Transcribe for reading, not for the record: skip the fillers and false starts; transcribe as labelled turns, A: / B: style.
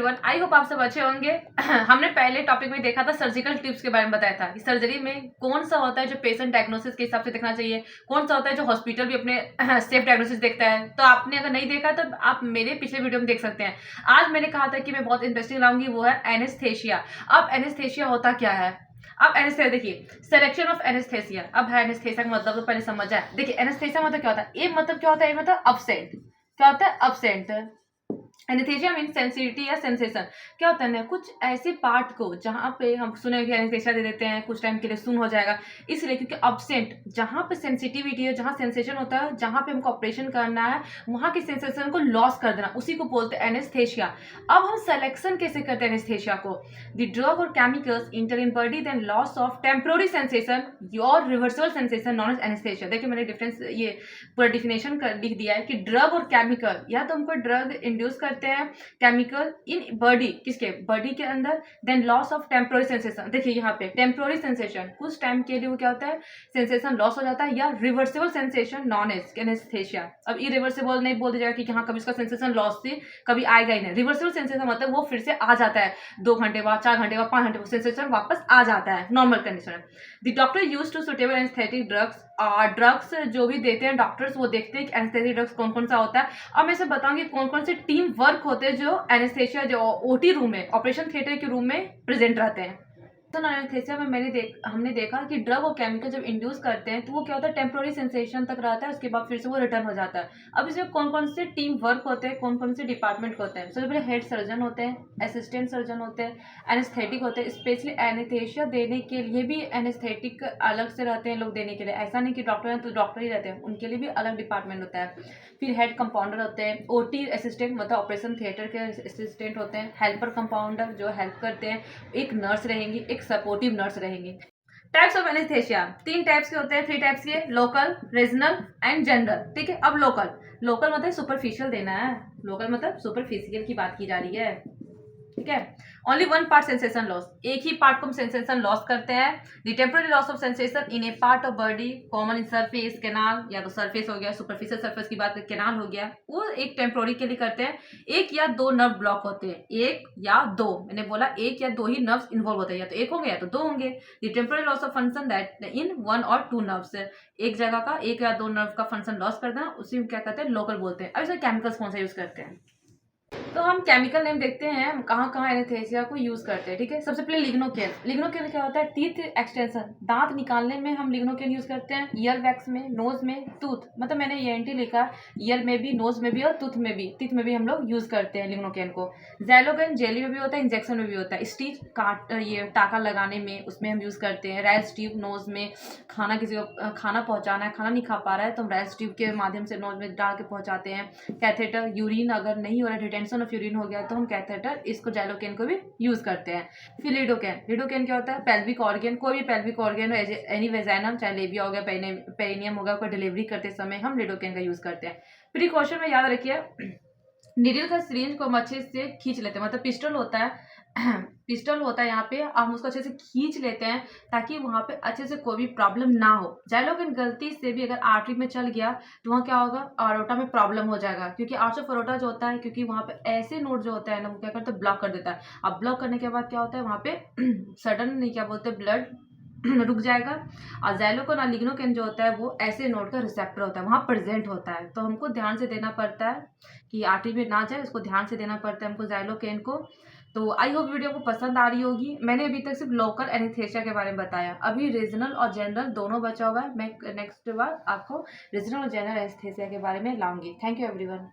A: Everyone, I hope आप सब अच्छे होंगे। हमने पहले टॉपिक में देखा था सर्जिकल टिप्स के बारे में बताया था कि सर्जरी में कौन सा होता है जो पेशेंट डायग्नोसिस के हिसाब से देखना चाहिए, कौन सा होता है जो हॉस्पिटल भी अपने सेफ डायग्नोसिस देखता है। तो आपने अगर नहीं देखा तो आप मेरे पिछले वीडियो में देख सकते हैं। आज मैंने कहा था कि मैं बहुत इंटरेस्टिंग लाऊंगी, वो है एनेस्थेशिया। अब एनेस्थेशिया होता क्या है? अब एनेस्थेसिया देखिए, सिलेक्शन ऑफ एनेस्थेसिया। अब है एनेस्थेसिया का मतलब तो पहले समझ आए। देखिए एनेस्थेसिया मतलब क्या होता है? ए मतलब क्या होता है? ए मतलब अब्सेंट। क्या होता है? अब्सेंट। एनेस्थेसिया मीन सेंसिटिविटी या सेंसेशन। क्या होता है ना, कुछ ऐसे पार्ट को जहाँ पे हम सुने कि एनेस्थेसिया दे देते हैं, कुछ टाइम के लिए सुन हो जाएगा, इसलिए क्योंकि अब्सेंट जहाँ पे सेंसिटिविटी है, जहाँ सेंसेशन होता है, जहाँ पे हमको ऑपरेशन करना है, वहाँ के सेंसेशन को लॉस कर देना, उसी को बोलते हैं एनेस्थेसिया। अब हम सिलेक्शन कैसे करते हैं एनेस्थेसिया को? द ड्रग और chemicals enter in body then loss of temporary sensation और reversal sensation known as anaesthesia. देखिए मैंने डिफरेंस ये पूरा डिफिनेशन लिख दिया है कि ड्रग और केमिकल, या तो हमको ड्रग इंड्यूस करते हैं केमिकल इन बॉडी, किसके बॉडी के अंदर, then loss of temporary sensation. देखिए यहाँ पे टेम्पोररी सेंसेशन, कुछ टाइम के लिए वो क्या होता है, सेंसेशन लॉस हो जाता है, या reversible sensation known as anaesthesia. अब इरिवर्सिबल नहीं बोल दिया जाएगा कि हाँ कभी इसका सेंसेशन लॉस थी कभी आएगा ही नहीं। रिवर्सिबल सेंसेशन मतलब वो फिर से आ जाता है, 2 घंटे बाद, 4 घंटे बाद, 5 घंटे बाद सेंसेशन वापस आ जाता है नॉर्मल कंडीशन में। The doctor use to suitable anaesthetic drugs. Drugs जो भी देते हैं डॉक्टर्स, वो देखते हैं कि एनेस्थेटिक ड्रग्स कौन कौन सा होता है। अब मैं इसे बताऊंगी कौन कौन से टीम वर्क होते हैं जो एनेस्थेसिया, जो ओटी रूम में, ऑपरेशन थिएटर के रूम में प्रेजेंट रहते हैं। तो एनेस्थेसिया में हमने देखा कि ड्रग और केमिकल जब इंड्यूस करते हैं तो वो क्या होता है, टेम्पोररी सेंसेशन तक रहता है, उसके बाद फिर से वो रिटर्न हो जाता है। अब इसमें कौन कौन से टीम वर्क होते हैं, कौन कौन से डिपार्टमेंट होते हैं? सबसे पहले हेड सर्जन होते हैं, असिस्टेंट सर्जन होते हैं, एनेस्थेटिक होते हैं। स्पेशली एनेस्थेसिया देने के लिए भी एनेस्थेटिक अलग से रहते हैं लोग देने के लिए, ऐसा नहीं कि डॉक्टर हैं तो डॉक्टर ही रहते हैं, उनके लिए भी अलग डिपार्टमेंट होता है। फिर हेड कंपाउंडर होते हैं, ओटी असिस्टेंट मतलब ऑपरेशन थिएटर के असिस्टेंट होते हैं, हेल्पर कंपाउंडर जो हेल्प करते हैं, एक नर्स रहेंगी, एक सपोर्टिव नर्स रहेंगी। टाइप्स ऑफ एनेस्थेसिया 3 टाइप्स के होते हैं, 3 टाइप्स के, लोकल, रीजनल एंड जनरल। ठीक है, अब लोकल, लोकल मतलब सुपरफिशियल देना है, लोकल मतलब सुपरफिशियल की बात की जा रही है। ठीक है, ओनली 1 पार्ट सेंसेशन लॉस, एक ही पार्ट को हम सेंसेशन लॉस करते हैं। The temporary loss of sensation in A part of body common in surface canal, या तो सरफेस हो गया, सुपरफिशियल सरफेस की बात कैनाल हो गया, वो एक टेम्पोररी के लिए करते हैं। 1 या 2 नर्व ब्लॉक होते हैं, 1 या 2, मैंने बोला 1 या 2 ही नर्व्स इन्वॉल्व होते हैं, या तो 1 होंगे या तो 2 होंगे। The temporary loss of function that in 1 और 2 नर्व्स, एक जगह का 1 या 2 नर्व का फंक्शन लॉस कर देना, उसी में क्या कहते हैं, लोकल बोलते हैं। अब इसमें केमिकल्स कौन सा यूज करते हैं? तो हम केमिकल नेम देखते हैं कहाँ कहाँ एनेस्थेसिया को यूज करते हैं। ठीक है, सबसे पहले लिग्नोकेन। लिग्नोकेन क्या होता है? टीथ एक्सटेंशन, दांत निकालने में हम लिग्नोकेन यूज करते हैं। ईयर वैक्स में, नोज में, टूथ मतलब मैंने ENT लिखा, ईयर में भी, नोज में भी और टूथ में भी, टीथ में भी हम लोग यूज करते हैं लिग्नोकेन को। जैलोकेन जेली में भी होता है, इंजेक्शन में भी होता है। स्टिच काट, ये टाका लगाने में, उसमें हम यूज करते हैं। रैस ट्यूब नोज में, खाना किसी को खाना पहुंचाना है, खाना नहीं खा पा रहा है तो हम रैस ट्यूब के माध्यम से नोज में डाल के पहुंचाते हैं। कैथेटर, यूरिन अगर नहीं हो रहा है, रिटेंशन ऑफ यूरिन हो गया तो हम कैथेटर, इसको जैलोकेन को भी यूज करते हैं। फिर लिडोकेन, लिडोकेन क्या होता है? पेल्विक ऑर्गन, कोई भी पेल्विक ऑर्गन हो, एनी वेजाइनम, चाहे लेबिया हो गया, पेरिनियम हो गया, कोई डिलीवरी करते समय हम लिडोकेन का यूज करते हैं। प्रिकॉशन में याद रखिए, नीडल का सिरिंज को हम अच्छे से खींच लेते हैं, मतलब पिस्टल होता है पिस्टल होता है यहाँ पे, हम उसको अच्छे से खींच लेते हैं ताकि वहाँ पे अच्छे से कोई भी प्रॉब्लम ना हो। जैलोकेन गलती से भी अगर आर्टरी में चल गया तो वहाँ क्या होगा, अरोटा में प्रॉब्लम हो जाएगा, क्योंकि आर्च ऑफ अरोटा जो होता है, क्योंकि वहाँ पे ऐसे नोड जो होता है ना, वो क्या करता है, ब्लॉक कर देता है। अब ब्लॉक करने के बाद क्या होता है, वहाँ पे सडन नहीं, क्या बोलते हैं, ब्लड रुक जाएगा। और जैलोकेन और लिग्नोकेन जो होता है वो ऐसे नोड का रिसेप्टर होता है, वहाँ प्रेजेंट होता है, तो हमको ध्यान से देना पड़ता है कि आर्टरी में ना जाए, उसको ध्यान से देना पड़ता है हमको जैलोकेन को। तो आई होप वीडियो को पसंद आ रही होगी। मैंने अभी तक सिर्फ लोकल एनेस्थेसिया के बारे में बताया, अभी रीजनल और जनरल दोनों बचा हुआ है। मैं नेक्स्ट बार आपको रीजनल और जनरल एनेस्थेसिया के बारे में लाऊंगी। Thank you everyone.